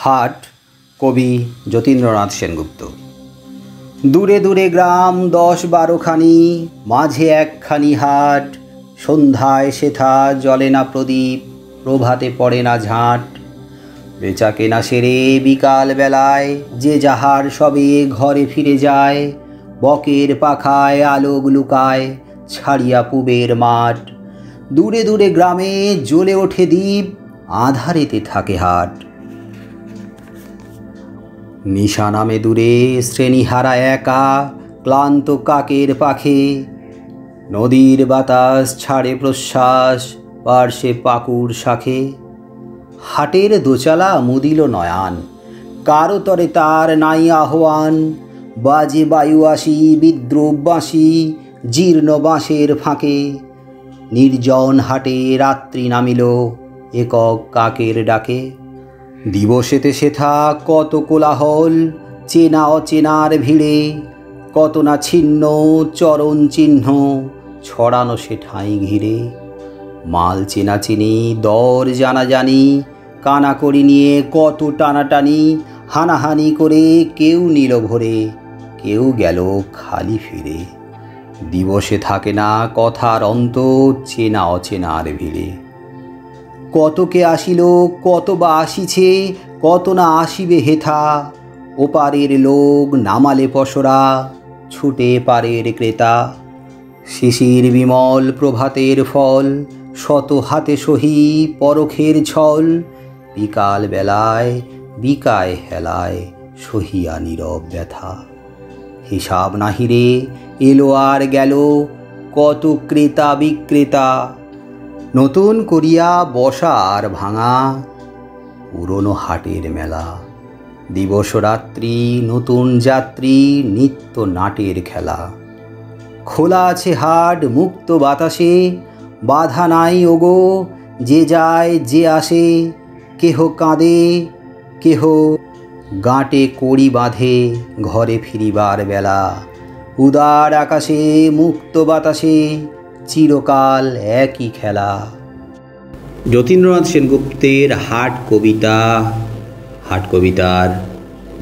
হাট কবি যতীন্দ্রনাথ সেনগুপ্ত। দূরে দূরে গ্রাম 10-12খানি, মাঝে একখানি হাট। সন্ধ্যায় সেথা জ্বলে না প্রদীপ, প্রভাতে পড়ে না ঝাঁট। বেচা কেনা সেরে বিকাল বেলায় যে যাহার সবে ঘরে ফিরে যায়। বকের পাখায় আলোক লুকায় ছাড়িয়া পুবের মাঠ। দূরে দূরে গ্রামে জ্বলে ওঠে দ্বীপ, আঁধারেতে থাকে হাট। নিশা নামে দূরে শ্রেণীহারা একা, ক্লান্ত কাকের পাখে। নদীর বাতাস ছাড়ে প্রশ্বাস, পার্শ্বে পাকুর শাখে। হাটের দোচালা মুদিল নয়ান, কারো তরে তার নাই আহ্বান। বাজে বায়ু আসি বিদ্রুপ বাঁশি, জীর্ণ বাঁশের ফাঁকে। নির্জন হাটে রাত্রি নামিল একক কাকের ডাকে। দিবসেতে সেথা কত কোলাহল, চেনা অচেনার ভিড়ে। কত না ছিন্ন চরণ চিহ্ন ছড়ানো সে ঠাঁই ঘিরে। মাল চেনাচিনি দর জানাজানি, কানাকড়ি নিয়ে কত টানাটানি। হানাহানি করে কেউ নিল ভরে, কেউ গেল খালি ফিরে। দিবসে থাকে না কথার অন্ত, চেনা অচেনার ভিড়ে। কতকে আসিল কত বা আসিছে, কত না আসিবে হেথা। ওপারের লোক নামালে পসরা, ছুটে পারের ক্রেতা। শিশির বিমল প্রভাতের ফল, শত হাতে সহি পরখের ছল। বিকাল বেলায় বিকায় হেলায় সহিয়া নীরব ব্যথা। হিসাব নাহিরে এলো আর গেল কত ক্রেতা বিক্রেতা। নতুন করিয়া বসা আর ভাঙা পুরনো হাটের মেলা। দিবস রাত্রি নতুন যাত্রী, নিত্য নাটের খেলা। খোলা আছে হাট মুক্ত বাতাসে, বাধা নাই ওগো যে যায় যে আসে। কেহ কাঁদে কেহ গাঁটে কড়ি বাঁধে, ঘরে ফিরিবার বেলা। উদার আকাশে মুক্ত বাতাসে, চিরকাল একই খেলা। যতীন্দ্রনাথ সেনগুপ্তের হাট কবিতা, হাট কবিতার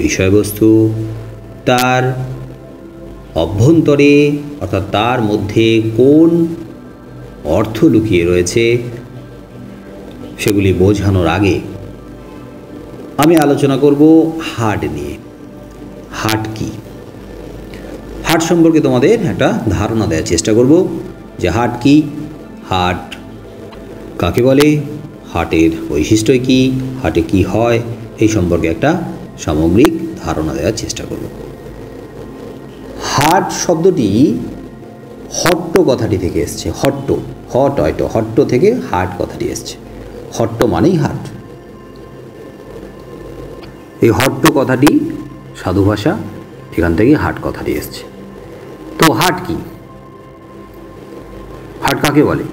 বিষয়বস্তু, তার অভ্যন্তরে অর্থাৎ তার মধ্যে কোন অর্থ লুকিয়ে রয়েছে সেগুলি বোঝানোর আগে আমি আলোচনা করব হাট নিয়ে। হাট কি? হাট সম্পর্কে তোমাদের একটা ধারণা দেওয়ার চেষ্টা করব যে হাট কি, হাট কাকে বলে, হাটের বৈশিষ্ট্য কি, হাটে কি হয়, এই সম্পর্কে একটা সামগ্রিক ধারণা দেওয়ার চেষ্টা করব। হাট শব্দটি হট্ট কথাটি থেকে এসছে। হট্ট, হট্ট থেকে হাট কথাটি এসছে। হট্ট মানেই হাট। এই হট্ট কথাটি সাধু ভাষা, এখান থেকে হাট কথাটি এসছে। তো হাট কি? হাট কাকে বলে?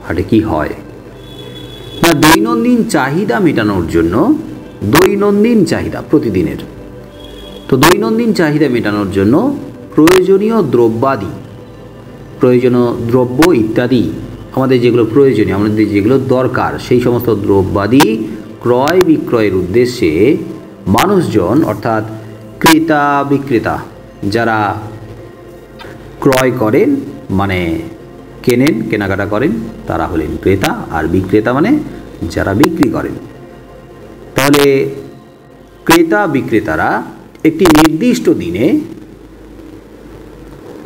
হাটে কি হয়? না, দৈনন্দিন চাহিদা মেটানোর জন্য, দৈনন্দিন চাহিদা প্রতিদিনের, তো দৈনন্দিন চাহিদা মেটানোর জন্য প্রয়োজনীয় দ্রব্যাদি, প্রয়োজনীয় দ্রব্য ইত্যাদি, আমাদের যেগুলো প্রয়োজনীয়, আমাদের যেগুলো দরকার, সেই সমস্ত দ্রব্যাদি ক্রয় বিক্রয়ের উদ্দেশ্যে মানুষজন অর্থাৎ ক্রেতা বিক্রেতা, যারা ক্রয় করেন মানে কেনেন, কেনাকাটা করেন, তারা হলেন ক্রেতা। আর বিক্রেতা মানে যারা বিক্রি করেন। তাহলে ক্রেতা বিক্রেতারা একটি নির্দিষ্ট দিনে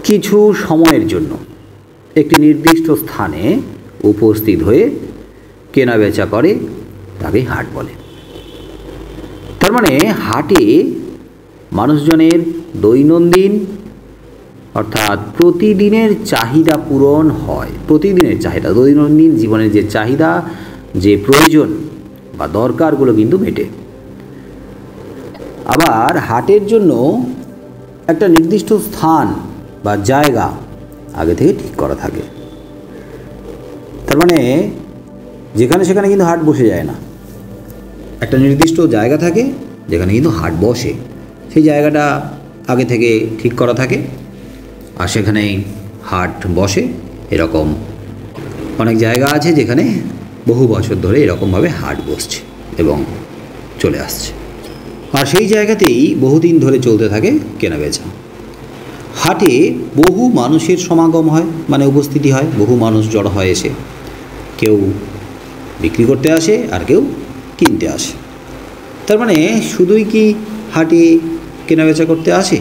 কিছু সময়ের জন্য একটি নির্দিষ্ট স্থানে উপস্থিত হয়ে কেনা বেচা করে, তাকে হাট বলে। তার মানে হাটে মানুষজনের দৈনন্দিন অর্থাৎ প্রতিদিনের চাহিদা পূরণ হয়। প্রতিদিনের চাহিদা, দৈনন্দিন জীবনের যে চাহিদা, যে প্রয়োজন বা দরকারগুলো কিন্তু মেটে। আবার হাটের জন্য একটা নির্দিষ্ট স্থান বা জায়গা আগে থেকে ঠিক করা থাকে। তার মানে যেখানে সেখানে কিন্তু হাট বসে যায় না। একটা নির্দিষ্ট জায়গা থাকে যেখানে কিন্তু হাট বসে, সেই জায়গাটা আগে থেকে ঠিক করা থাকে আর সেখানেই হাট বসে। এরকম অনেক জায়গা আছে যেখানে বহু বছর ধরে এরকমভাবে হাট বসছে এবং চলে আসছে। আর সেই জায়গাতেই বহুদিন ধরে চলতে থাকে কেনাবেচা। হাটে বহু মানুষের সমাগম হয়, মানে উপস্থিতি হয়, বহু মানুষ জড়ো হয় এসে, কেউ বিক্রি করতে আসে আর কেউ কিনতে আসে। তার মানে শুধুই কি হাটে কেনাবেচা করতে আসে?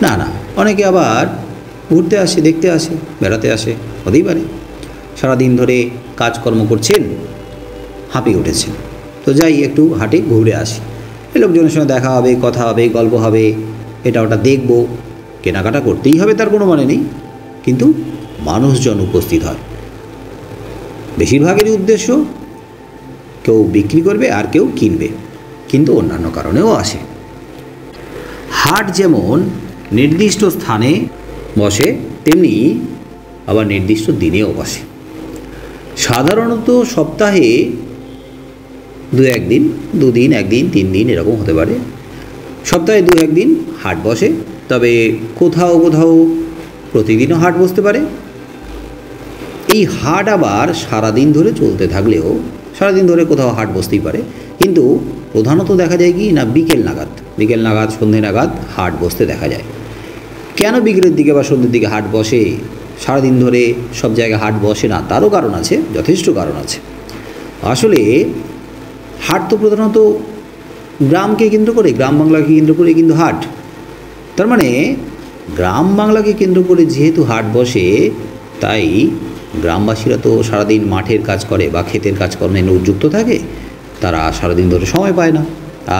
না না, অনেকে আবার ঘুরতে আসে, দেখতে আসে, বেড়াতে আসে, হতেই পারে। সারাদিন ধরে কাজকর্ম করছেন, হাঁপিয়ে উঠেছেন, তো যাই একটু হাটে ঘুরে আসি, লোকজনের সঙ্গে দেখা হবে, কথা হবে, গল্প হবে, এটা ওটা দেখব, কেনাকাটা করতেই হবে তার কোনো মানে নেই, কিন্তু মানুষজন উপস্থিত হয়। বেশিরভাগেরই উদ্দেশ্য কেউ বিক্রি করবে আর কেউ কিনবে, কিন্তু অন্যান্য কারণেও আসে। হাট যেমন নির্দিষ্ট স্থানে বসে, তেমনি আবার নির্দিষ্ট দিনেও বসে। সাধারণত সপ্তাহে দুদিন, একদিন, 3 দিন এরকম হতে পারে। সপ্তাহে 2-1 দিন হাট বসে, তবে কোথাও কোথাও প্রতিদিনও হাট বসতে পারে। এই হাট আবার সারাদিন ধরে চলতে থাকলেও, সারাদিন ধরে কোথাও হাট বসতেই পারে, কিন্তু প্রধানত দেখা যায় কি না, বিকেল নাগাদ, সন্ধে নাগাদ হাট বসতে দেখা যায়। কেন বিকেলের দিকে বা সন্ধ্যের দিকে হাট বসে, সারাদিন ধরে সব জায়গায় হাট বসে না, তারও কারণ আছে, যথেষ্ট কারণ আছে। আসলে হাট তো প্রধানত গ্রামকে কেন্দ্র করে, গ্রাম বাংলাকে কেন্দ্র করে কিন্তু হাট। তার মানে গ্রাম বাংলাকে কেন্দ্র করে যেহেতু হাট বসে, তাই গ্রামবাসীরা তো সারাদিন মাঠের কাজ করে বা ক্ষেতের কাজকর্মে নিযুক্ত থাকে, তারা সারাদিন ধরে সময় পায় না।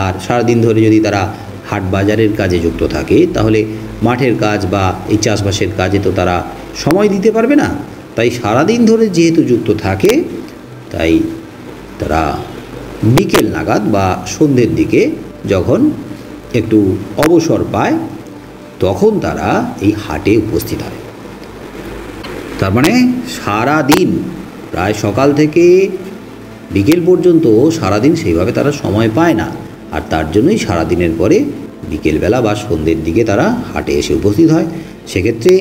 আর সারাদিন ধরে যদি তারা হাট বাজারের কাজে যুক্ত থাকে, তাহলে মাঠের কাজ বা এই চাষবাসের কাজে তো তারা সময় দিতে পারবে না। তাই সারাদিন ধরে যেহেতু যুক্ত থাকে, তাই তারা বিকেল নাগাদ বা সন্ধ্যের দিকে যখন একটু অবসর পায়, তখন তারা এই হাটে উপস্থিত হয়। তার মানে সারাদিন, প্রায় সকাল থেকে বিকেল পর্যন্ত সারাদিন সেইভাবে তারা সময় পায় না, আর তার জন্যই সারাদিনের পরে বিকেলবেলা বা সন্ধ্যের দিকে তারা হাটে এসে উপস্থিত হয়। সেক্ষেত্রে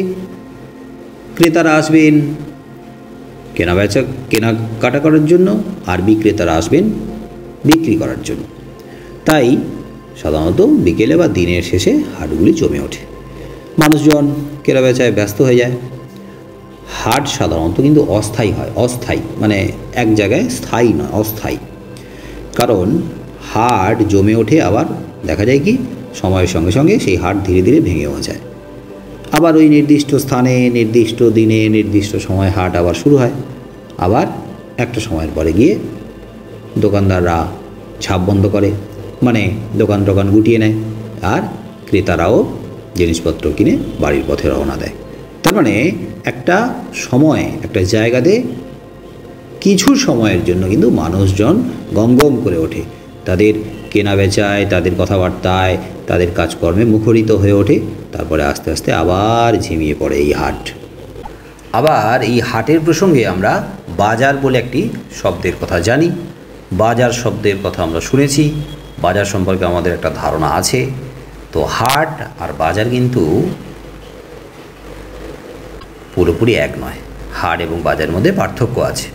ক্রেতারা আসবেন কেনাকাটা করার জন্য, আর বিক্রেতারা আসবেন বিক্রি করার জন্য। তাই সাধারণত বিকেলে বা দিনের শেষে হাটগুলি জমে ওঠে, মানুষজন কেনাবেচায় ব্যস্ত হয়ে যায়। হাট সাধারণত কিন্তু অস্থায়ী হয়, অস্থায়ী মানে এক জায়গায় স্থায়ী নয়, অস্থায়ী। কারণ হাট জমে ওঠে, আবার দেখা যায় কি সময়ের সঙ্গে সঙ্গে সেই হাট ধীরে ধীরে ভেঙেও যায়। আবার ওই নির্দিষ্ট স্থানে, নির্দিষ্ট দিনে, নির্দিষ্ট সময় হাট আবার শুরু হয়। আবার একটা সময়ের পরে গিয়ে দোকানদাররা ছাপ বন্ধ করে, মানে দোকান গুটিয়ে নেয়, আর ক্রেতারাও জিনিসপত্র কিনে বাড়ির পথে রওনা দেয়। তার মানে একটা সময়, একটা জায়গাতে কিছু সময়ের জন্য কিন্তু মানুষজন গমগম করে ওঠে, তাদের কেনাবেচায়, তাদের কথাবার্তায়, তাদের কাজকর্মে মুখরিত হয়ে ওঠে। তারপরে আস্তে আস্তে আবার ঝিমিয়ে পড়ে এই হাট। আবার এই হাটের প্রসঙ্গে আমরা বাজার বলে একটি শব্দের কথা জানি, বাজার শব্দের কথা আমরা শুনেছি, বাজার সম্পর্কে আমাদের একটা ধারণা আছে। তো হাট আর বাজার কিন্তু পুরোপুরি এক নয়, হাট এবং বাজারের মধ্যে পার্থক্য আছে।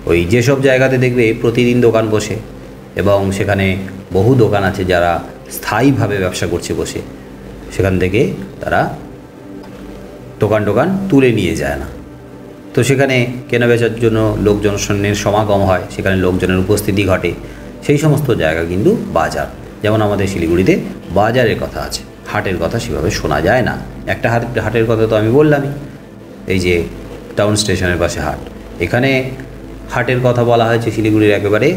ওই যেসব জায়গাতে দেখবে প্রতিদিন দোকান বসে এবং সেখানে বহু দোকান আছে যারা স্থায়ীভাবে ব্যবসা করছে বসে, সেখান থেকে তারা দোকান তুলে নিয়ে যায় না। তো সেখানে কেনাবেচার জন্য লোকজনের সমাগম হয়, সেখানে লোকজনের উপস্থিতি ঘটে, সেই সমস্ত জায়গা কিন্তু বাজার। যেমন আমাদের শিলিগুড়িতে বাজারের কথা আছে, হাটের কথা সেভাবে শোনা যায় না। একটা হাটের কথা তো আমি বললামই, এই যে টাউন স্টেশনের পাশে হাট, এখানে হাটের কথা বলা হয়েছে শিলিগুড়ির একেবারে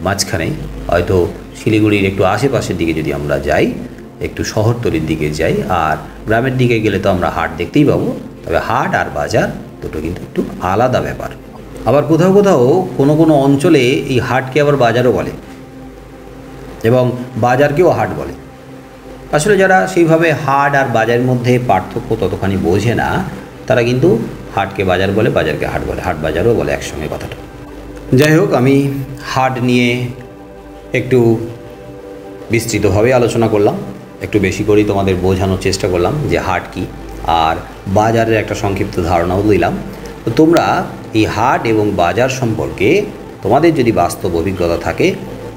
মাঝখানে। হয়তো শিলিগুড়ির একটু আশেপাশের দিকে যদি আমরা যাই, একটু শহরতলির দিকে যাই, আর গ্রামের দিকে গেলে তো আমরা হাট দেখতেই পাবো। তবে হাট আর বাজার দুটো কিন্তু একটু আলাদা ব্যাপার। আবার কোথাও কোথাও কোনো অঞ্চলে এই হাটকে আবার বাজারও বলে এবং বাজারকেও হাট বলে। আসলে যারা সেইভাবে হাট আর বাজারের মধ্যে পার্থক্য ততখানি বোঝে না, তারা কিন্তু হাটকে বাজার বলে, বাজারকে হাট বলে, হাট বাজারও বলে একসঙ্গে কথাটা। যাই হোক, আমি হাট নিয়ে একটু বিস্তৃতভাবে আলোচনা করলাম, একটু বেশি করেই তোমাদের বোঝানোর চেষ্টা করলাম যে হাট কী, আর বাজারের একটা সংক্ষিপ্ত ধারণাও দিলাম। তো তোমরা এই হাট এবং বাজার সম্পর্কে তোমাদের যদি বাস্তব অভিজ্ঞতা থাকে,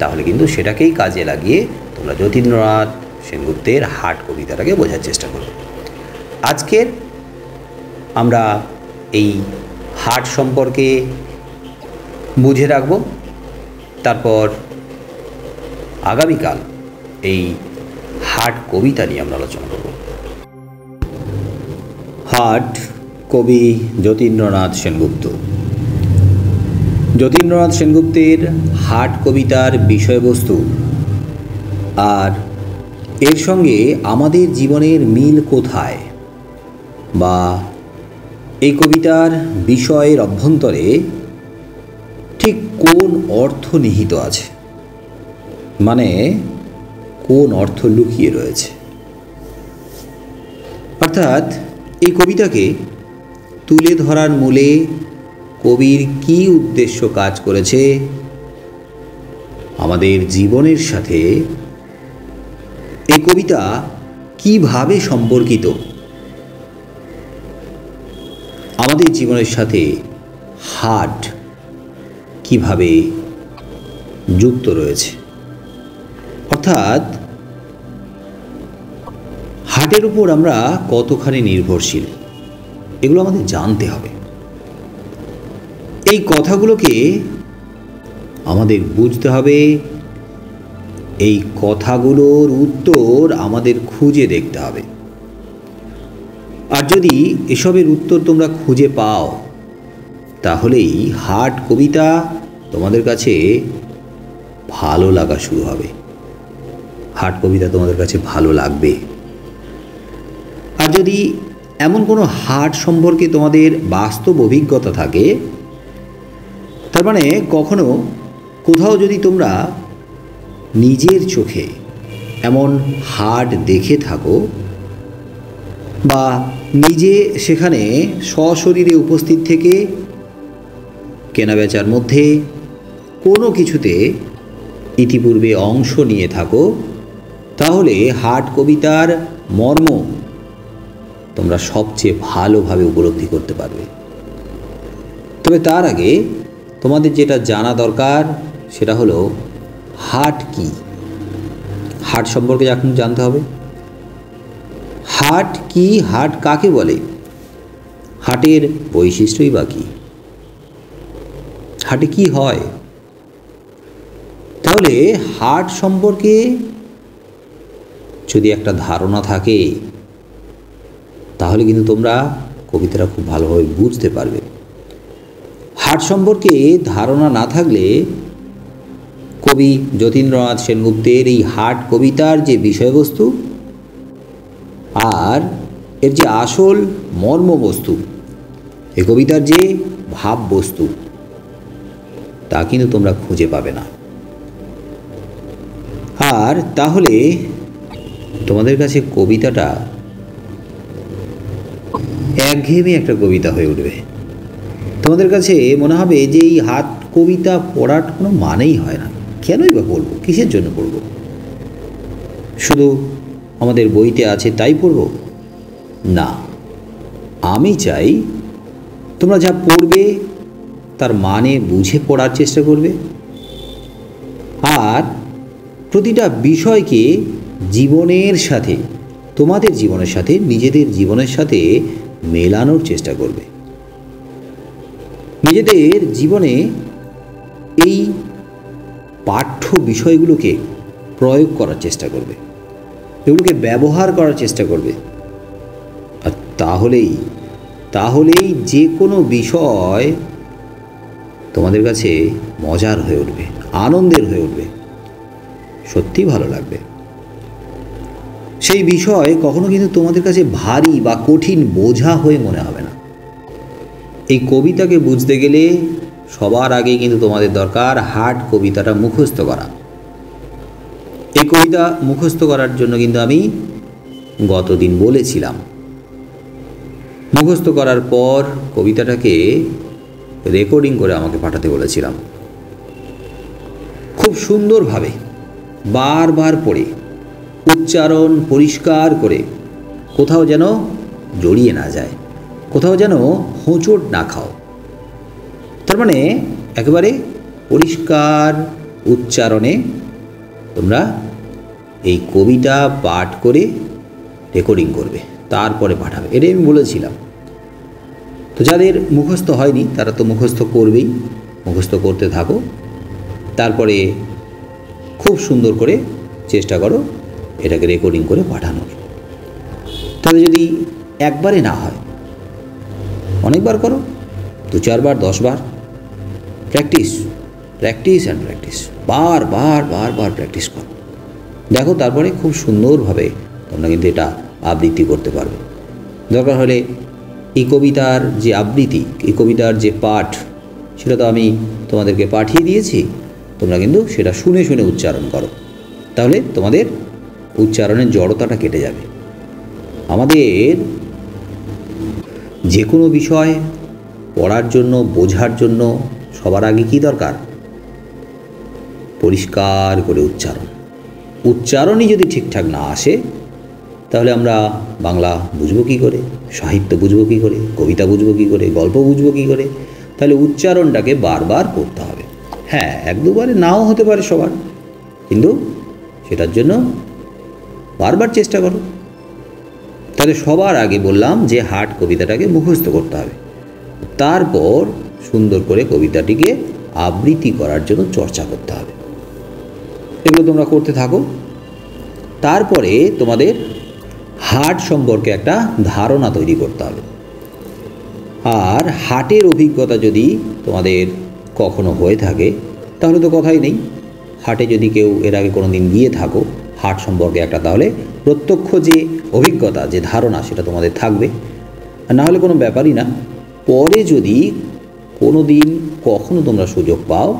তাহলে কিন্তু সেটাকেই কাজে লাগিয়ে তোমরা যতীন্দ্রনাথ সেনগুপ্তের হাট কবিতাটাকে বোঝার চেষ্টা করবে। আজকের আমরা এই হাট সম্পর্কে বুঝে রাখব, তারপর আগামীকাল এই হাট কবিতা নিয়ে আমরা আলোচনা করব। হাট কবি যতীন্দ্রনাথ সেনগুপ্ত। যতীন্দ্রনাথ সেনগুপ্তের হাট কবিতার বিষয়বস্তু আর এর সঙ্গে আমাদের জীবনের মিল কোথায়, বা এই কবিতার বিষয়ের অভ্যন্তরে ঠিক কোন অর্থ নিহিত আছে, মানে কোন অর্থ লুকিয়ে রয়েছে। অর্থাৎ এই কবিতাকে তুলে ধরার মূলে কবির কী উদ্দেশ্য কাজ করেছে, আমাদের জীবনের সাথে এই কবিতা কিভাবে সম্পর্কিত, আমাদের জীবনের সাথে হাট কিভাবে যুক্ত রয়েছে, অর্থাৎ হাটের উপর আমরা কতখানি নির্ভরশীল, এগুলো আমাদের জানতে হবে। এই কথাগুলোকে আমাদের বুঝতে হবে, এই কথাগুলোর উত্তর আমাদের খুঁজে দেখতে হবে। আর যদি এসবের উত্তর তোমরা খুঁজে পাও, তাহলেই হাট কবিতা তোমাদের কাছে ভালো লাগা শুরু হবে, হাট কবিতা তোমাদের কাছে ভালো লাগবে। আর যদি এমন কোনো হাট সম্পর্কে তোমাদের বাস্তব অভিজ্ঞতা থাকে, তার মানে কখনো কোথাও যদি তোমরা নিজের চোখে এমন হাট দেখে থাকো, বা নিজে সেখানে সশরীরে উপস্থিত থেকে কেনাবেচার মধ্যে কোনো কিছুতে ইতিপূর্বে অংশ নিয়ে থাকো, তাহলে হাট কবিতার মর্ম তোমরা সবচেয়ে ভালোভাবে উপলব্ধি করতে পারবে। তবে তার আগে তোমাদের যেটা জানা দরকার সেটা হলো হাট কি। হাট সম্পর্কে এখন জানতে হবে। হাট কি, হাট কাকে বলে, হাটের বৈশিষ্ট্যই বা কী, হাটে কি হয়। তাহলে হাট সম্পর্কে যদি একটা ধারণা থাকে, তাহলে কিন্তু তোমরা কবিতাটা খুব ভালোভাবে বুঝতে পারবে। হাট সম্পর্কে ধারণা না থাকলে কবি যতীন্দ্রনাথ সেনগুপ্তের এই হাট কবিতার যে বিষয়বস্তু আর এর যে আসল মর্মবস্তু, এই কবিতার যে ভাববস্তু, তা কিন্তু তোমরা খুঁজে পাবে না। আর তাহলে তোমাদের কাছে কবিতাটা একঘেয়েমি একটা কবিতা হয়ে উঠবে। তোমাদের কাছে মনে হবে যে এই হাট কবিতা পড়ার কোনো মানেই হয় না, কেনই বা পড়ব, কিসের জন্য পড়ব, শুধু আমাদের বইতে আছে তাই পড়ব না। আমি চাই তোমরা যা পড়বে তার মানে বুঝে পড়ার চেষ্টা করবে, আর প্রতিটা বিষয়কে জীবনের সাথে, তোমাদের জীবনের সাথে, নিজেদের জীবনের সাথে মেলানোর চেষ্টা করবে। নিজেদের জীবনে এই পাঠ্য বিষয়গুলোকে প্রয়োগ করার চেষ্টা করবে, এগুলোকে ব্যবহার করার চেষ্টা করবে। আর তাহলেই যে কোনো বিষয় তোমাদের কাছে মজার হয়ে উঠবে, আনন্দের হয়ে উঠবে, সত্যি ভালো লাগবে। সেই বিষয় কখনো কিন্তু তোমাদের কাছে ভারী বা কঠিন বোঝা হয়ে মনে হবে না। এই কবিতাকে বুঝতে গেলে সবার আগে কিন্তু তোমাদের দরকার হাট কবিতাটা মুখস্থ করা। এই কবিতা মুখস্থ করার জন্য কিন্তু আমি গতদিন বলেছিলাম, মুখস্থ করার পর কবিতাটাকে রেকর্ডিং করে আমাকে পাঠাতে বলেছিলাম। খুব সুন্দরভাবে বারবার পড়ে উচ্চারণ পরিষ্কার করে, কোথাও যেন জড়িয়ে না যায়, কোথাও যেন হোঁচট না খাও। তার মানে একেবারে পরিষ্কার উচ্চারণে তোমরা এই কবিতা পাঠ করে রেকর্ডিং করবে, তারপরে পাঠাবে। এটাই আমি বলেছিলাম। তো যাদের মুখস্থ হয়নি তারা তো মুখস্থ করবেই, মুখস্থ করতে থাকো, তারপরে খুব সুন্দর করে চেষ্টা করো এটাকে রেকর্ডিং করে পাঠানোর। তাহলে যদি একবারে না হয় অনেকবার করো, 2-4 বার 10 বার প্র্যাকটিস প্র্যাকটিস অ্যান্ড প্র্যাকটিস, বার প্র্যাকটিস করো। দেখো তারপরে খুব সুন্দরভাবে তোমরা কিন্তু এটা আবৃত্তি করতে পারবে। দরকার হলে এই কবিতার যে আবৃত্তি, এই কবিতার যে পাঠ, সেটা তো আমি তোমাদেরকে পাঠিয়ে দিয়েছি, তোমরা কিন্তু সেটা শুনে শুনে উচ্চারণ করো, তাহলে তোমাদের উচ্চারণের জড়তাটা কেটে যাবে। আমাদের যে কোনো বিষয় পড়ার জন্য, বোঝার জন্য সবার আগে কী দরকার? পরিষ্কার করে উচ্চারণ। উচ্চারণই যদি ঠিকঠাক না আসে তাহলে আমরা বাংলা বুঝবো কী করে, সাহিত্য বুঝবো কী করে, কবিতা বুঝবো কী করে, গল্প বুঝবো কী করে? তাহলে উচ্চারণটাকে বারবার করতে হবে। হ্যাঁ, 1-2 বারে নাও হতে পারে সবার, কিন্তু সেটার জন্য বারবার চেষ্টা করো। তাহলে সবার আগে বললাম যে হাট কবিতাটাকে মুখস্থ করতে হবে, তারপর সুন্দর করে কবিতাটিকে আবৃত্তি করার জন্য চর্চা করতে হবে। এগুলো তোমরা করতে থাকো। তারপরে তোমাদের হাট সম্পর্কে একটা ধারণা তৈরি করতে হবে। আর হাটের অভিজ্ঞতা যদি তোমাদের কখনো হয়ে থাকে তাহলে তো কথাই নেই। হাটে যদি কেউ এর আগে কোনো দিন গিয়ে থাকো, হাট সম্পর্কে একটা তাহলে প্রত্যক্ষ যে অভিজ্ঞতা, যে ধারণা, সেটা তোমাদের থাকবে। আর না হলে কোনো ব্যাপারই না। পরে যদি কোনো দিন কখনো তোমরা সুযোগ পাও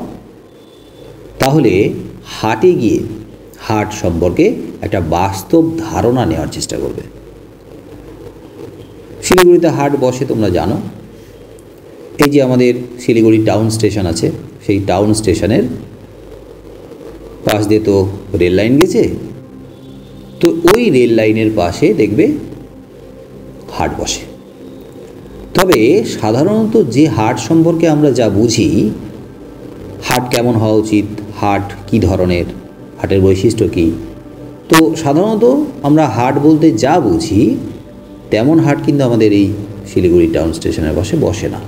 তাহলে হাটে গিয়ে হাট সম্পর্কে একটা বাস্তব ধারণা নেওয়ার চেষ্টা করবে। শিলিগুড়িতে হাট বসে তোমরা জানো। এই যে আমাদের শিলিগুড়ি টাউন স্টেশন আছে, সেই টাউন স্টেশনের পাশ দিয়ে তো রেল লাইন গেছে, তো ওই রেল লাইনের পাশে দেখবে হাট বসে। তবে সাধারণত যে হাট সম্পর্কে আমরা যা বুঝি, হাট কেমন হওয়া উচিত, হাট কী ধরনের, হাটের বৈশিষ্ট্য কী, তো সাধারণত আমরা হাট বলতে যা বুঝি তেমন হাট কিন্তু আমাদের এই শিলিগুড়ি টাউন স্টেশনের পাশে বসে না।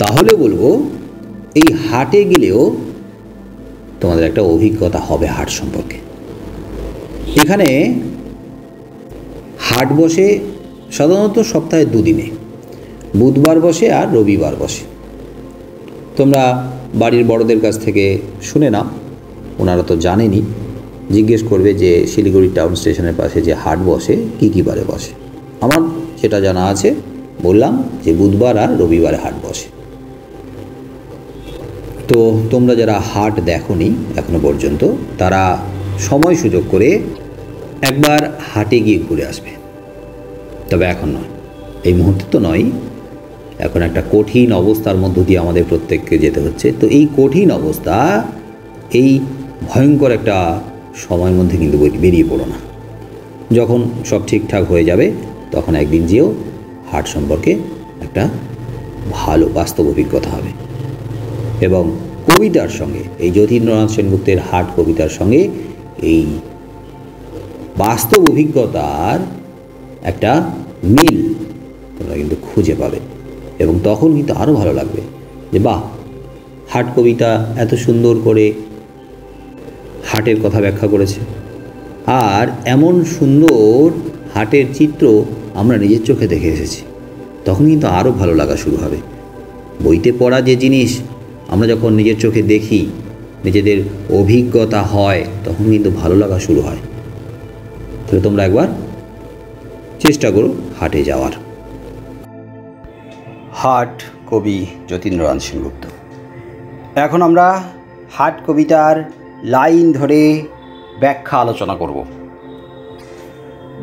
তাহলে বলবো এই হাটে গেলেও তোমাদের একটা অভিজ্ঞতা হবে হাট সম্পর্কে। এখানে হাট বসে সাধারণত সপ্তাহে 2 দিনে, বুধবার বসে আর রবিবার বসে। তোমরা বাড়ির বড়দের কাছ থেকে শুনে নাও, ওনারা তো জানেনই, জিজ্ঞেস করবে যে শিলিগুড়ি টাউন স্টেশনের পাশে যে হাট বসে কী কী বারে বসে। আমার যেটা জানা আছে বললাম যে বুধবার আর রবিবারে হাট বসে। তো তোমরা যারা হাট দেখোনি এখনো পর্যন্ত, তারা সময় সুযোগ করে একবার হাটে গিয়ে ঘুরে আসবে। তবে এখন নয়, এই মুহূর্তে তো নয়, এখন একটা কঠিন অবস্থার মধ্য দিয়ে আমাদের প্রত্যেককে যেতে হচ্ছে। তো এই কঠিন অবস্থা, এই ভয়ঙ্কর একটা সময়ের মধ্যে কিন্তু বেরিয়ে পড়ো না। যখন সব ঠিকঠাক হয়ে যাবে তখন একদিন যেও হাট সম্পর্কে একটা ভালো বাস্তব অভিজ্ঞতা হবে। এবং কবিতার সঙ্গে, এই যতীন্দ্রনাথ সেনগুপ্তের হাট কবিতার সঙ্গে এই বাস্তব অভিজ্ঞতার একটা মিল তোমরা কিন্তু খুঁজে পাবে। এবং তখন কিন্তু আরও ভালো লাগবে যে বাহ, হাট কবিতা এত সুন্দর করে হাটের কথা ব্যাখ্যা করেছে, আর এমন সুন্দর হাটের চিত্র আমরা নিজের চোখে দেখে এসেছি। তখন কিন্তু আরও ভালো লাগা শুরু হবে। বইতে পড়া যে জিনিস আমরা যখন নিজের চোখে দেখি, নিজেদের অভিজ্ঞতা হয়, তখন কিন্তু ভালো লাগা শুরু হয়। তাহলে তোমরা একবার চেষ্টা করো হাটে যাওয়ার। হাট কবি যতীন্দ্রনাথ সেনগুপ্ত। এখন আমরা হাট কবিতার লাইন ধরে ব্যাখ্যা আলোচনা করব।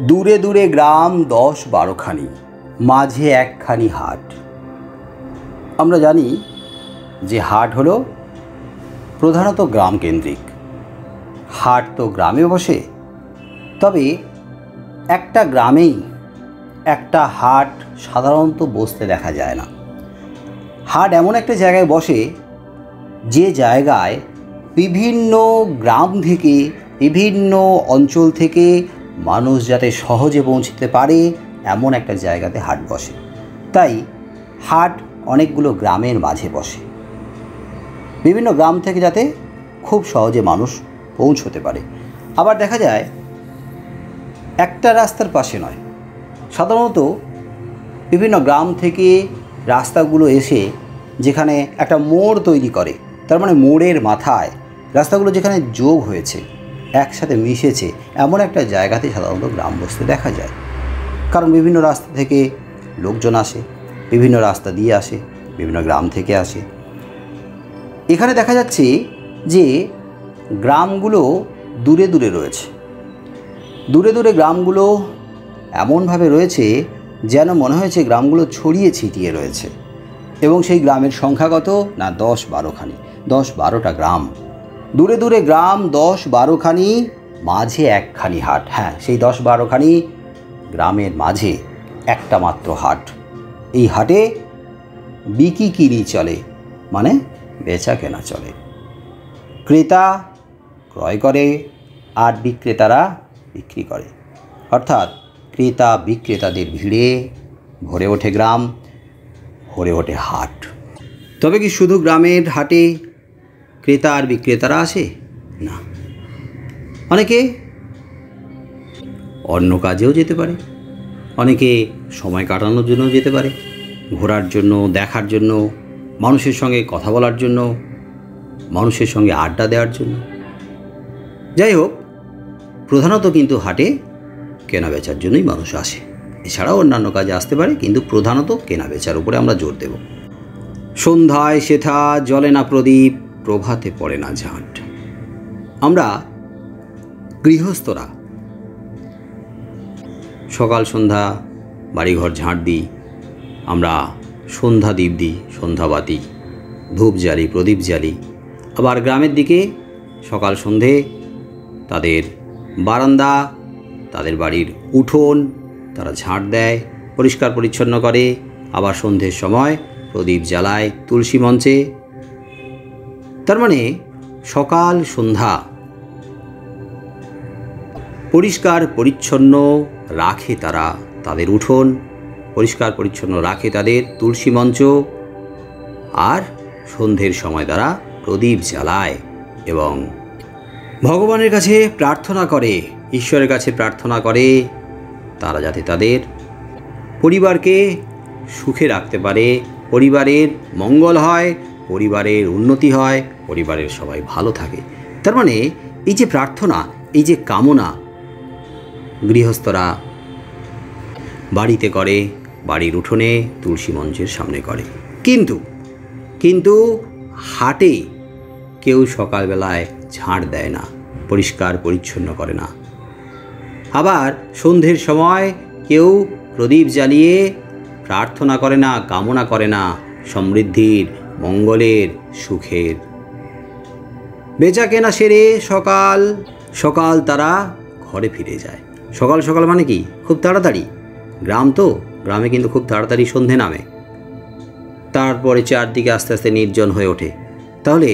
দূরে দূরে গ্রাম 10-12খানি, মাঝে একখানি হাট। আমরা জানি যে হাট হলো প্রধানত গ্রাম কেন্দ্রিক। হাট তো গ্রামে বসে, তবে একটা গ্রামেই একটা হাট সাধারণত বসতে দেখা যায় না। হাট এমন একটা জায়গায় বসে যে জায়গায় বিভিন্ন গ্রাম থেকে, বিভিন্ন অঞ্চল থেকে মানুষ যাতে সহজে পৌঁছতে পারে এমন একটা জায়গাতে হাট বসে। তাই হাট অনেকগুলো গ্রামের মাঝে বসে, বিভিন্ন গ্রাম থেকে যাতে খুব সহজে মানুষ পৌঁছতে পারে। আবার দেখা যায় একটা রাস্তার পাশে নয়, সাধারণত বিভিন্ন গ্রাম থেকে রাস্তাগুলো এসে যেখানে একটা মোড় তৈরি করে, তার মানে মোড়ের মাথায় রাস্তাগুলো যেখানে যোগ হয়েছে, একসাথে মিশেছে, এমন একটা জায়গাতে সাধারণত গ্রাম বসতে দেখা যায়। কারণ বিভিন্ন রাস্তা থেকে লোকজন আসে, বিভিন্ন রাস্তা দিয়ে আসে, বিভিন্ন গ্রাম থেকে আসে। এখানে দেখা যাচ্ছে যে গ্রামগুলো দূরে দূরে রয়েছে, দূরে দূরে গ্রামগুলো এমনভাবে রয়েছে যেন মনে হয়েছে গ্রামগুলো ছড়িয়ে ছিটিয়ে রয়েছে। এবং সেই গ্রামের সংখ্যা কত না 10-12খানি, 10-12টা গ্রাম, দূরে দূরে গ্রাম 10-12খানি, মাঝে একখানি হাট। হ্যাঁ, সেই 10-12খানি গ্রামের মাঝে একটা মাত্র হাট। এই হাটে বিকি কিনি চলে, মানে বেচা কেনা চলে। ক্রেতা ক্রয় করে আর বিক্রেতারা বিক্রি করে, অর্থাৎ ক্রেতা বিক্রেতাদের ভিড়ে ভরে ওঠে গ্রাম, ভরে ওঠে হাট। তবে কি শুধু গ্রামের হাটে ক্রেতা আর বিক্রেতারা আসে? না, অনেকে অন্য কাজেও যেতে পারে, অনেকে সময় কাটানোর জন্য যেতে পারে, ঘোরার জন্য, দেখার জন্য, মানুষের সঙ্গে কথা বলার জন্য, মানুষের সঙ্গে আড্ডা দেওয়ার জন্য। যাই হোক, প্রধানত কিন্তু হাটে কেনা বেচার জন্যই মানুষ আসে। এছাড়াও অন্যান্য কাজে আসতে পারে, কিন্তু প্রধানত কেনা বেচার উপরে আমরা জোর দেব। সন্ধ্যায় সেথা জ্বলে না প্রদীপ, প্রভাতে পড়ে না ঝাঁট। আমরা গৃহস্থরা সকাল সন্ধ্যা বাড়িঘর ঝাঁট দিই, আমরা সন্ধ্যা দ্বীপ দিই, সন্ধ্যাবাতি, ধূপ জ্বালি, প্রদীপ জ্বালি। আবার গ্রামের দিকে সকাল সন্ধে তাদের বারান্দা, তাদের বাড়ির উঠোন তারা ঝাঁট দেয়, পরিষ্কার পরিচ্ছন্ন করে। আবার সন্ধ্যের সময় প্রদীপ জ্বালায় তুলসী মঞ্চে। তার মানে সকাল সন্ধ্যা পরিষ্কার পরিচ্ছন্ন রাখে তারা তাদের উঠোন, পরিষ্কার পরিচ্ছন্ন রাখে তাদের তুলসী মঞ্চ, আর সন্ধ্যের সময় তারা প্রদীপ জ্বালায় এবং ভগবানের কাছে প্রার্থনা করে, ঈশ্বরের কাছে প্রার্থনা করে তারা যাতে তাদের পরিবারকে সুখে রাখতে পারে, পরিবারের মঙ্গল হয়, পরিবারের উন্নতি হয়, পরিবারের সবাই ভালো থাকে। তার মানে এই যে প্রার্থনা, এই যে কামনা গৃহস্থরা বাড়িতে করে, বাড়ির উঠোনে তুলসী মঞ্চের সামনে করে। কিন্তু হাটে কেউ সকালবেলায় ঝাঁট দেয় না, পরিষ্কার পরিচ্ছন্ন করে না। আবার সন্ধ্যের সময় কেউ প্রদীপ জ্বালিয়ে প্রার্থনা করে না, কামনা করে না সমৃদ্ধির, মঙ্গলের, সুখের। বেচা কেনা সেরে সকাল সকাল তারা ঘরে ফিরে যায়। সকাল সকাল মানে কি? খুব তাড়াতাড়ি। গ্রাম তো, গ্রামে কিন্তু খুব তাড়াতাড়ি সন্ধে নামে, তারপরে চারদিকে আস্তে আস্তে নির্জন হয়ে ওঠে। তাহলে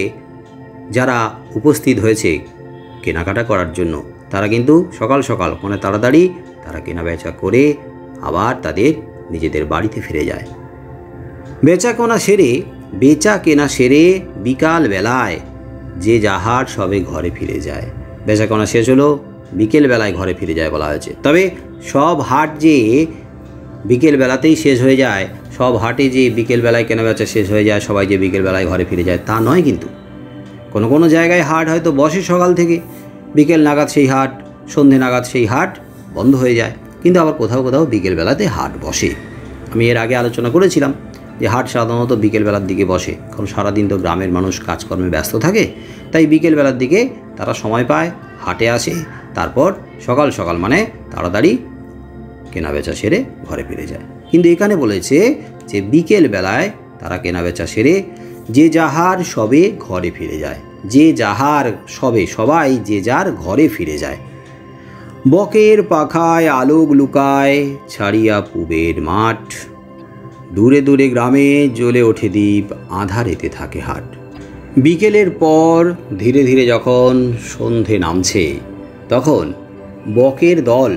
যারা উপস্থিত হয়েছে কেনাকাটা করার জন্য, তারা কিন্তু সকাল সকাল মানে তাড়াতাড়ি তারা কেনা বেচা করে আবার তাদের নিজেদের বাড়িতে ফিরে যায়। বেচা কেনা সেরে বিকাল বেলায় যে যাহার সবে ঘরে ফিরে যায়। বেচা কেনা শেষ হলো, বিকেল বেলায় ঘরে ফিরে যায় বলা হয়েছে। তবে সব হাট যে বিকেল বেলাতেই শেষ হয়ে যায়, সব হাটে যে বিকেল বেলায় কেনা বেচা শেষ হয়ে যায়, সবাই যে বিকেল বেলায় ঘরে ফিরে যায় তা নয়। কিন্তু কোনো কোনো জায়গায় হাট হয়তো বসে সকাল থেকে, বিকেল নাগাদ সেই হাট, সন্ধে নাগাদ সেই হাট বন্ধ হয়ে যায়। কিন্তু আবার কোথাও কোথাও বিকেল বেলাতে হাট বসে। আমি এর আগে আলোচনা করেছিলাম যে হাট সাধারণত বিকেল বেলার দিকে বসে, কারণ সারাদিন তো গ্রামের মানুষ কাজকর্মে ব্যস্ত থাকে, তাই বিকেল বেলার দিকে তারা সময় পায়, হাটে আসে, তারপর সকাল সকাল মানে তাড়াতাড়ি কেনাবেচা সেরে ঘরে ফিরে যায়। কিন্তু এখানে বলেছে যে বিকেল বেলায় তারা কেনাবেচা সেরে যে যাহার সবে ঘরে ফিরে যায়। যে যাহার সবে, সবাই যে যার ঘরে ফিরে যায়। বকের পাখায় আলোক লুকায়, ছাড়িয়া পুবের মাঠ, দূরে দূরে গ্রামে জ্বলে ওঠে দ্বীপ, আঁধারেতে থাকে হাট। বিকেলের পর ধীরে ধীরে যখন সন্ধে নামছে তখন বকের দল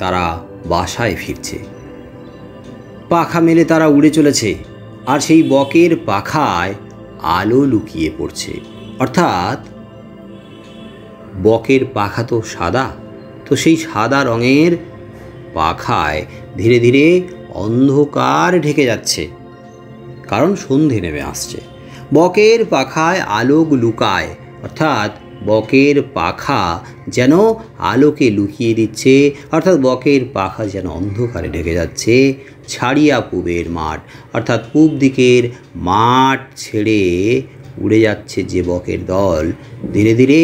তারা বাসায় ফিরছে। পাখা মেলে তারা উড়ে চলেছে, আর সেই বকের পাখায় আলো লুকিয়ে পড়ছে। অর্থাৎ বকের পাখা তো সাদা, তো সেই সাদা রঙের পাখায় ধীরে ধীরে অন্ধকার ঢেকে যাচ্ছে, কারণ সন্ধে নেমে আসছে। বকের পাখায় আলোক লুকায়, অর্থাৎ বকের পাখা যেন আলোকে লুকিয়ে দিচ্ছে, অর্থাৎ বকের পাখা যেন অন্ধকারে ঢেকে যাচ্ছে। ছাড়িয়া পূবের মাঠ, অর্থাৎ পূব দিকের মাঠ ছেড়ে উড়ে যাচ্ছে যে বকের দল, ধীরে ধীরে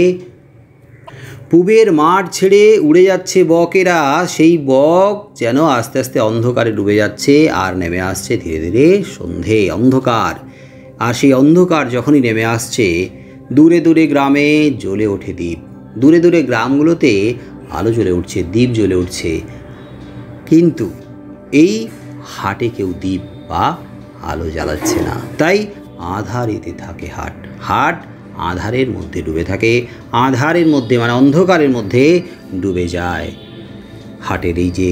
পূবের মাঠ ছেড়ে উড়ে যাচ্ছে বকেরা। সেই বক যেন আস্তে আস্তে অন্ধকারে ডুবে যাচ্ছে, আর নেমে আসছে ধীরে ধীরে সন্ধে, অন্ধকার। আর সেই অন্ধকার যখনই নেমে আসছে, দূরে দূরে গ্রামে জ্বলে ওঠে দ্বীপ। দূরে দূরে গ্রামগুলোতে আলো জ্বলে উঠছে, দ্বীপ জ্বলে উঠছে। কিন্তু এই হাটে কেউ দ্বীপ বা আলো জ্বালাচ্ছে না, তাই আঁধারেতে থাকে হাট। হাট আঁধারের মধ্যে ডুবে থাকে, আঁধারের মধ্যে মানে অন্ধকারের মধ্যে ডুবে যায়। হাটের এই যে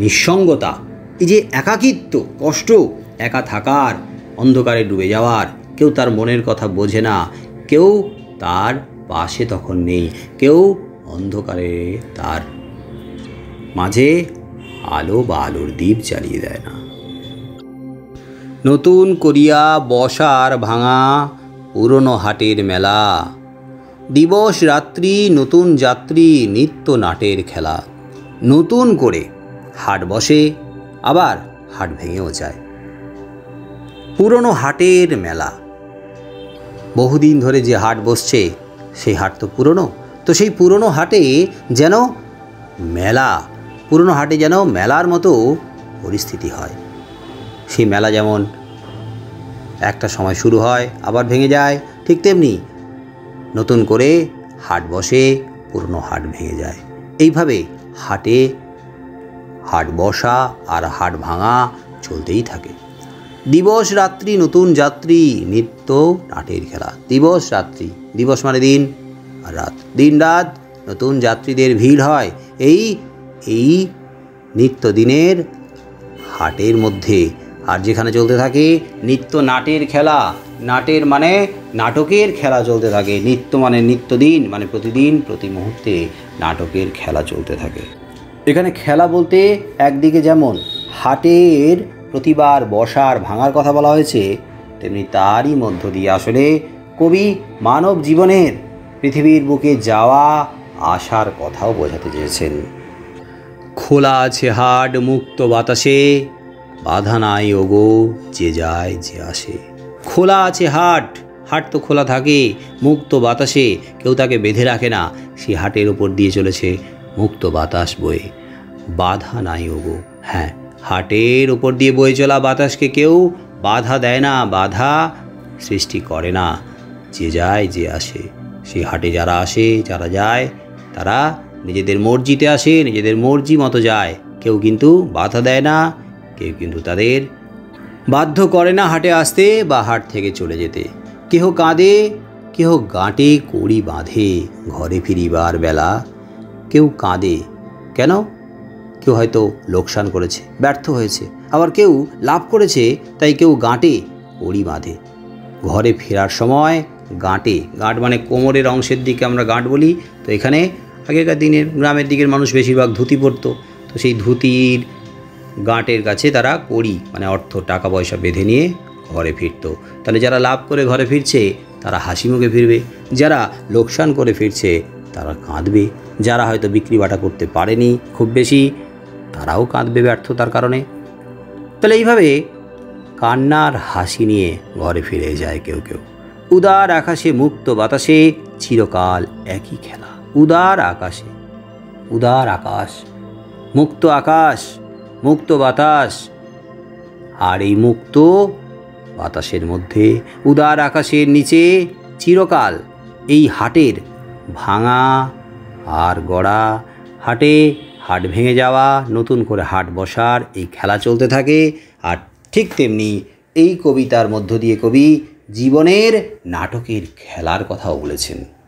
নিঃসঙ্গতা, এই যে একাকিত্ব, কষ্ট, একা থাকার, অন্ধকারে ডুবে যাওয়ার, কেউ তার মনের কথা বোঝে না, কেউ তার পাশে তখন নেই, কেউ অন্ধকারে তার মাঝে আলো বা আলোর দ্বীপ জ্বালিয়ে দেয় না। নতুন করিয়া বসার ভাঙা পুরনো হাটের মেলা, দিবস রাত্রি নতুন যাত্রী, নিত্য নাটের খেলা। নতুন করে হাট বসে, আবার হাট ভেঙেও যায়। পুরনো হাটের মেলা, বহুদিন ধরে যে হাট বসছে সেই হাট তো পুরনো, তো সেই পুরনো হাটে যেন মেলা, পুরনো হাটে যেন মেলার মতো পরিস্থিতি হয়। সেই মেলা যেমন একটা সময় শুরু হয় আবার ভেঙে যায়, ঠিক তেমনি নতুন করে হাট বসে, পুরনো হাট ভেঙে যায়। এইভাবে হাটে হাট বসা আর হাট ভাঙা চলতেই থাকে। দিবস রাত্রি নতুন যাত্রী, নিত্য নাটের খেলা। দিবস রাত্রি, দিবস মানে দিন, আর রাত, দিন রাত নতুন যাত্রীদের ভিড় হয় এই নিত্য দিনের হাটের মধ্যে। আর যেখানে চলতে থাকে নিত্য নাটের খেলা, নাটের মানে নাটকের খেলা চলতে থাকে। নিত্য মানে নিত্যদিন, মানে প্রতিদিন প্রতি মুহূর্তে নাটকের খেলা চলতে থাকে। এখানে খেলা বলতে একদিকে যেমন হাটের প্রতিবার বসার ভাঙার কথা বলা হয়েছে, তেমনি তারই মধ্য দিয়ে আসলে কবি মানব জীবনের পৃথিবীর বুকে যাওয়া আসার কথাও বোঝাতে চেয়েছেন। খোলা আছে হাট মুক্ত বাতাসে, বাধা নাই ওগো যে যায় যে আসে। খোলা আছে হাট, হাট তো খোলা থাকে, মুক্ত বাতাসে, কেউ তাকে বেঁধে রাখে না। সেই হাটের ওপর দিয়ে চলেছে মুক্ত বাতাস বয়ে, বাধা নাই ওগো। হ্যাঁ, হাটের ওপর দিয়ে বয়ে চলা বাতাসকে কেউ বাধা দেয় না, বাধা সৃষ্টি করে না। যে যায় যে আসে, সেই হাটে যারা আসে যারা যায় তারা নিজেদের মর্জিতে আসে, নিজেদের মর্জি মতো যায়। কেউ কিন্তু বাধা দেয় না, কেউ কিন্তু তাদের বাধ্য করে না হাটে আসতে বা হাট থেকে চলে যেতে। কেহ কাঁদে, কেহ গাঁটে কড়ি বাঁধে, ঘরে ফিরিবার বেলা। কেউ কাঁদে, কেন? কেউ হয়তো লোকসান করেছে, ব্যর্থ হয়েছে, আবার কেউ লাভ করেছে, তাই কেউ গাঁটে কড়ি বাঁধে। ঘরে ফেরার সময় গাঁটে, গাঁট মানে কোমরের অংশের দিকে আমরা গাঁট বলি। তো এখানে আগেকার দিনের গ্রামের দিকের মানুষ বেশিরভাগ ধুতি পরতো, তো সেই ধুতির গাঁটের কাছে তারা কড়ি মানে অর্থ, টাকা পয়সা বেঁধে নিয়ে ঘরে ফিরত। তাহলে যারা লাভ করে ঘরে ফিরছে তারা হাসি মুখে ফিরবে, যারা লোকসান করে ফিরছে তারা কাঁদবে, যারা হয়তো বিক্রি বাটা করতে পারেনি খুব বেশি তারাও কাঁদবে ব্যর্থতার কারণে। তাহলে এইভাবে কান্নার হাসি নিয়ে ঘরে ফিরে যায় কেউ কেউ। উদার আকাশে মুক্ত বাতাসে, চিরকাল একই খেলা। উদার আকাশে, উদার আকাশ, মুক্ত আকাশ, মুক্ত বাতাস, আর এই মুক্ত বাতাসের মধ্যে উদার আকাশের নিচে চিরকাল এই হাটের ভাঙা আর গড়া, হাটে হাট ভেঙে যাওয়া, নতুন করে হাট বসার এই খেলা চলতে থাকে। আর ঠিক তেমনি এই কবিতার মধ্য দিয়ে কবি জীবনের নাটকের খেলার কথাও বলেছেন।